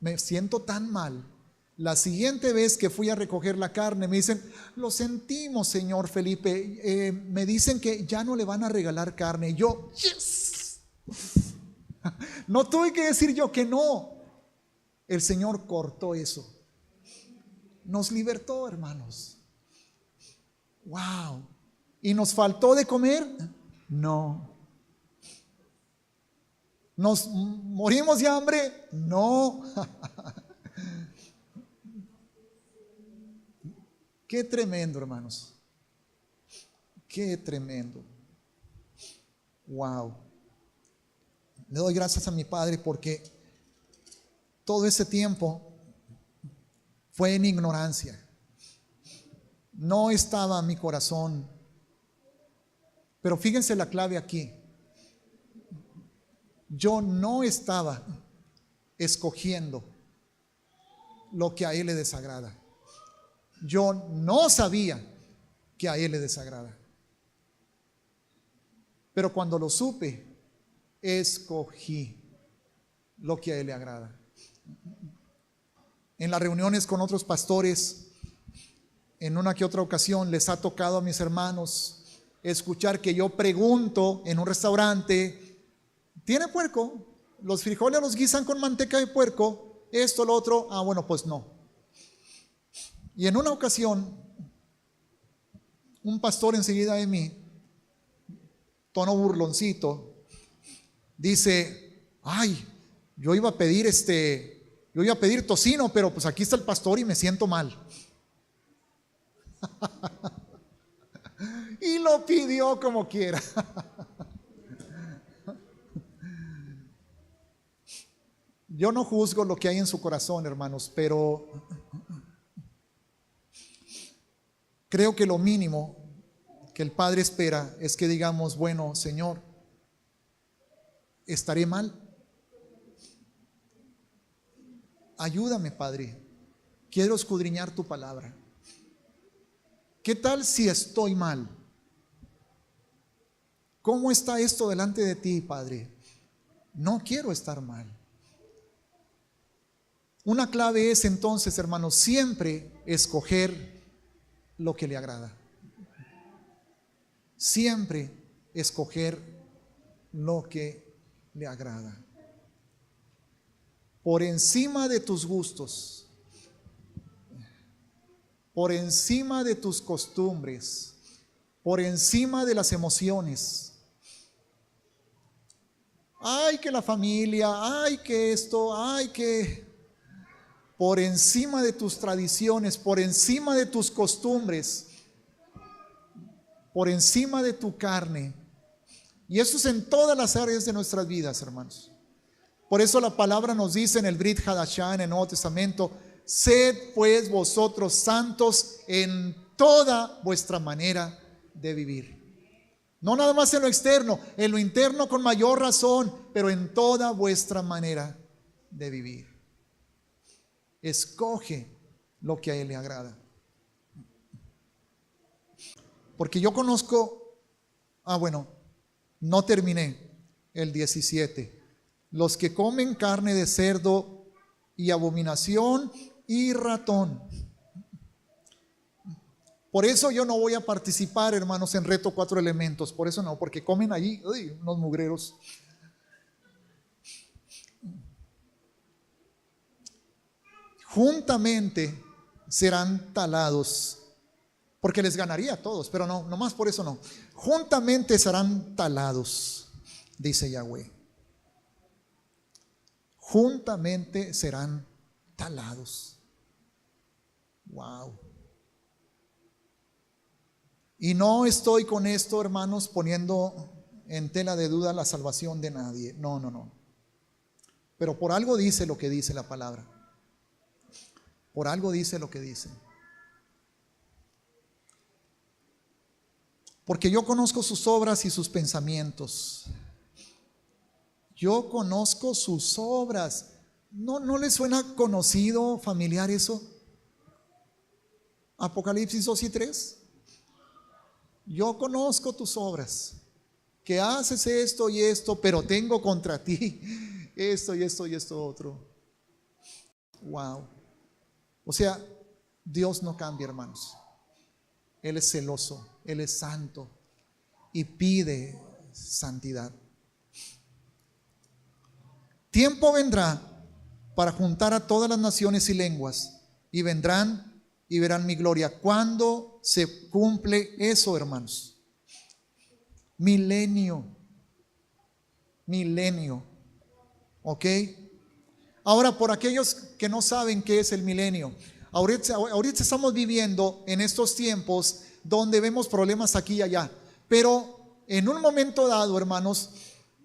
Me siento tan mal. La siguiente vez que fui a recoger la carne, me dicen, lo sentimos, señor Felipe. Me dicen que ya no le van a regalar carne. Y yo, yes. No tuve que decir yo que no. El Señor cortó eso. Nos libertó, hermanos. Wow. ¿Y nos faltó de comer? No. ¿Nos morimos de hambre? No. Qué tremendo, hermanos. Qué tremendo. Wow. Le doy gracias a mi Padre porque todo ese tiempo fue en ignorancia. No estaba mi corazón. Pero fíjense la clave aquí. Yo no estaba escogiendo lo que a Él le desagrada. Yo no sabía que a Él le desagrada. Pero cuando lo supe, escogí lo que a Él le agrada. En las reuniones con otros pastores, en una que otra ocasión les ha tocado a mis hermanos escuchar que yo pregunto en un restaurante, ¿tiene puerco? ¿Los frijoles los guisan con manteca de puerco? Esto, lo otro. Ah, bueno, pues no. Y en una ocasión, un pastor enseguida de mí, tono burloncito, dice, ay, yo iba a pedir tocino, pero pues aquí está el pastor y me siento mal. Y lo pidió como quiera. Yo no juzgo lo que hay en su corazón, hermanos, pero creo que lo mínimo que el Padre espera es que digamos, bueno, Señor, ¿estaré mal? Ayúdame, Padre. Quiero escudriñar tu palabra. ¿Qué tal si estoy mal? ¿Cómo está esto delante de ti, Padre? No quiero estar mal. Una clave es entonces, hermanos, siempre escoger lo que le agrada. Siempre escoger lo que le agrada. Por encima de tus gustos, por encima de tus costumbres, por encima de las emociones. Ay, que la familia, ay, que esto, ay, que... Por encima de tus tradiciones, por encima de tus costumbres, por encima de tu carne. Y eso es en todas las áreas de nuestras vidas, hermanos. Por eso la palabra nos dice en el Brit Hadashah, en el Nuevo Testamento, sed pues vosotros santos en toda vuestra manera de vivir. No nada más en lo externo, en lo interno con mayor razón, pero en toda vuestra manera de vivir. Escoge lo que a Él le agrada. Porque yo conozco, no terminé el 17. Los que comen carne de cerdo y abominación y ratón. Por eso yo no voy a participar, hermanos, en Reto 4 Elementos. Por eso no, porque comen allí unos mugreros. Juntamente serán talados, porque les ganaría a todos, pero no, nomás por eso no. Juntamente serán talados, dice Yahweh. juntamente serán talados. Wow. Y no estoy con esto, hermanos, poniendo en tela de duda la salvación de nadie. No, no, no. Pero por algo dice lo que dice la palabra. Por algo dice lo que dice. Porque yo conozco sus obras y sus pensamientos. Yo conozco sus obras. ¿No les suena conocido, familiar eso? Apocalipsis 2 y 3. Yo conozco tus obras, que haces esto y esto, pero tengo contra ti esto y esto y esto otro. Wow. O sea, Dios no cambia, hermanos. Él es celoso, Él es santo y pide santidad. Tiempo vendrá para juntar a todas las naciones y lenguas, y vendrán y verán mi gloria. ¿Cuándo se cumple eso, hermanos? Milenio. Milenio. ¿Ok? Ahora, por aquellos que no saben qué es el milenio, ahorita estamos viviendo en estos tiempos donde vemos problemas aquí y allá, pero en un momento dado, hermanos,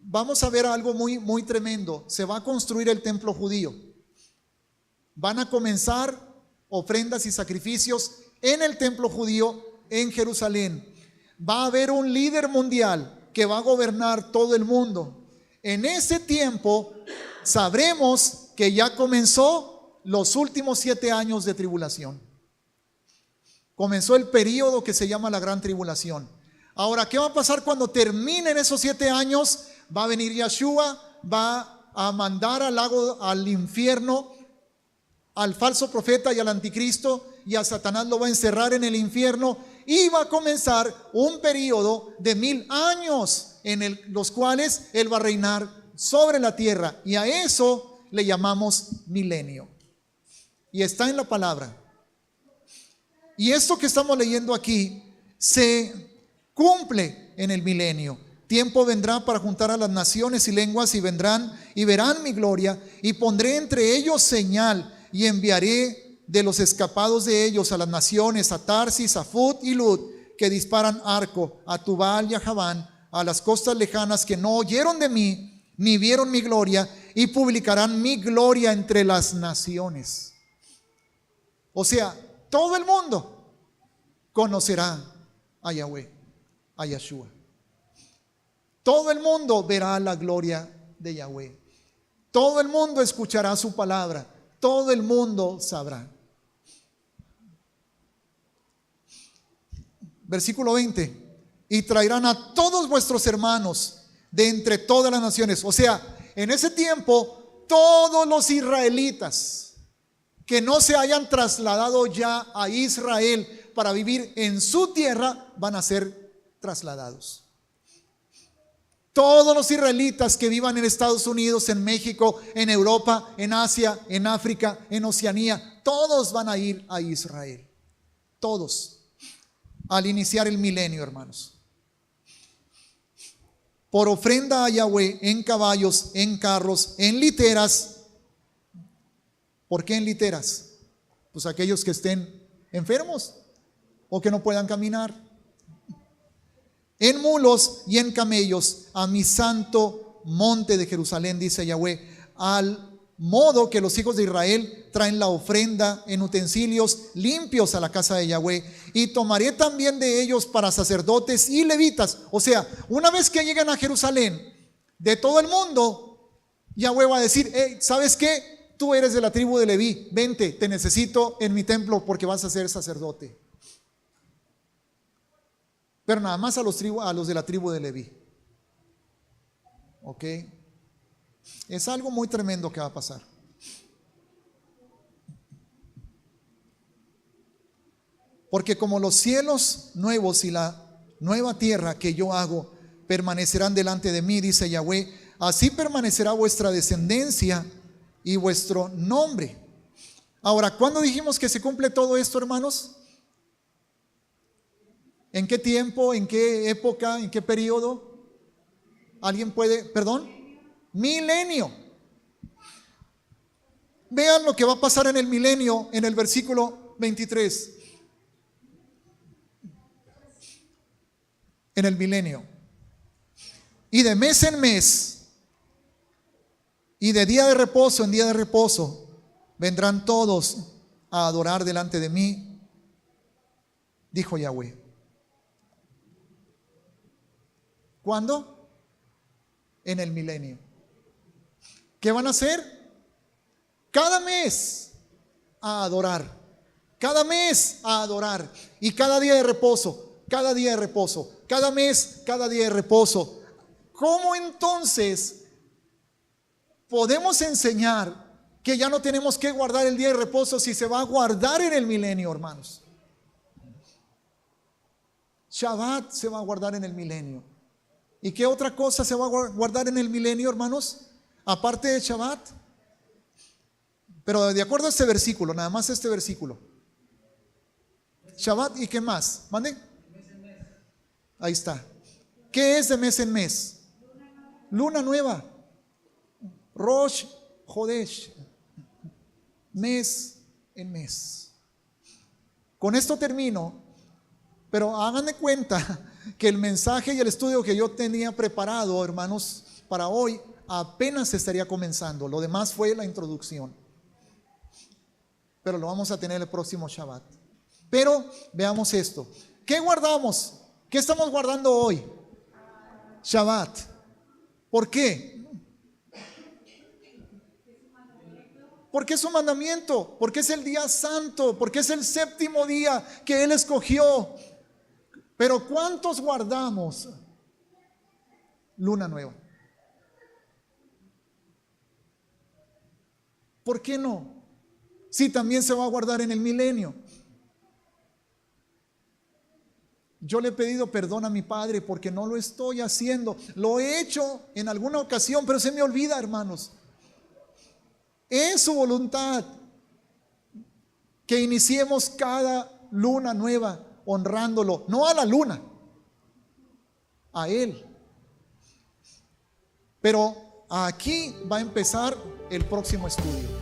vamos a ver algo muy, muy tremendo. Se va a construir el templo judío. Van a comenzar ofrendas y sacrificios en el templo judío en Jerusalén. Va a haber un líder mundial que va a gobernar todo el mundo. En ese tiempo sabremos que ya comenzó los últimos 7 años de tribulación. Comenzó el periodo que se llama la gran tribulación. Ahora, ¿qué va a pasar cuando terminen esos 7 años? Va a venir Yeshua, va a mandar al infierno al falso profeta y al anticristo, y a Satanás lo va a encerrar en el infierno, y va a comenzar un periodo de 1000 años en los cuales Él va a reinar sobre la tierra, y a eso le llamamos milenio. Y está en la palabra. Y esto que estamos leyendo aquí se cumple en el milenio. Tiempo vendrá para juntar a las naciones y lenguas, y vendrán y verán mi gloria, y pondré entre ellos señal, y enviaré de los escapados de ellos a las naciones, a Tarsis, a Fud y Lud, que disparan arco, a Tubal y a Javán, a las costas lejanas, que no oyeron de mí, ni vieron mi gloria, y publicarán mi gloria entre las naciones. O sea, todo el mundo conocerá a Yahweh, a Yeshua. Todo el mundo verá la gloria de Yahweh. Todo el mundo escuchará su palabra. Todo el mundo sabrá. Versículo 20. Y traerán a todos vuestros hermanos de entre todas las naciones. O sea, en ese tiempo, todos los israelitas que no se hayan trasladado ya a Israel para vivir en su tierra, van a ser trasladados. Todos los israelitas que vivan en Estados Unidos, en México, en Europa, en Asia, en África, en Oceanía, todos van a ir a Israel. Todos. Al iniciar el milenio, hermanos. Por ofrenda a Yahweh, en caballos, en carros, en literas. ¿Por qué en literas? Pues aquellos que estén enfermos o que no puedan caminar. En mulos y en camellos, a mi santo monte de Jerusalén, dice Yahweh, al modo que los hijos de Israel traen la ofrenda en utensilios limpios a la casa de Yahweh, y tomaré también de ellos para sacerdotes y levitas. O sea, una vez que lleguen a Jerusalén, de todo el mundo, Yahweh va a decir: hey, ¿sabes qué? Tú eres de la tribu de Leví, vente, te necesito en mi templo porque vas a ser sacerdote. Pero nada más a los de la tribu de Leví. ¿Ok? Es algo muy tremendo que va a pasar. Porque como los cielos nuevos y la nueva tierra que yo hago permanecerán delante de mí, dice Yahweh, así permanecerá vuestra descendencia y vuestro nombre. Ahora, ¿cuándo dijimos que se cumple todo esto, hermanos? ¿En qué tiempo? ¿En qué época? ¿En qué periodo? ¿Alguien puede? ¿Perdón? Milenio. Vean lo que va a pasar en el milenio en el versículo 23. En el milenio. Y de mes en mes, y de día de reposo en día de reposo, vendrán todos a adorar delante de mí, dijo Yahweh. ¿Cuándo? En el milenio. ¿Qué van a hacer? Cada mes a adorar. Cada mes a adorar. Y cada día de reposo. Cada día de reposo. Cada mes, cada día de reposo. ¿Cómo entonces podemos enseñar que ya no tenemos que guardar el día de reposo si se va a guardar en el milenio, hermanos? Shabbat se va a guardar en el milenio. ¿Y qué otra cosa se va a guardar en el milenio, hermanos? Aparte de Shabbat. Pero de acuerdo a este versículo, nada más este versículo. Shabbat, ¿y qué más? ¿Mande? Ahí está. ¿Qué es de mes en mes? Luna nueva. Rosh Hodesh. Mes en mes. Con esto termino, pero hagan de cuenta que el mensaje y el estudio que yo tenía preparado, hermanos, para hoy apenas estaría comenzando. Lo demás fue la introducción. Pero lo vamos a tener el próximo Shabbat. Pero veamos esto. ¿Qué guardamos? ¿Qué estamos guardando hoy? Shabbat. ¿Por qué? Porque es un mandamiento, porque es el día santo, porque es el séptimo día que Él escogió. Pero ¿cuántos guardamos luna nueva? ¿Por qué no? Si también se va a guardar en el milenio. Yo le he pedido perdón a mi padre porque no lo estoy haciendo. Lo he hecho en alguna ocasión, pero se me olvida, hermanos. Es su voluntad que iniciemos cada luna nueva honrándolo, no a la luna, a Él. Pero aquí va a empezar el próximo estudio.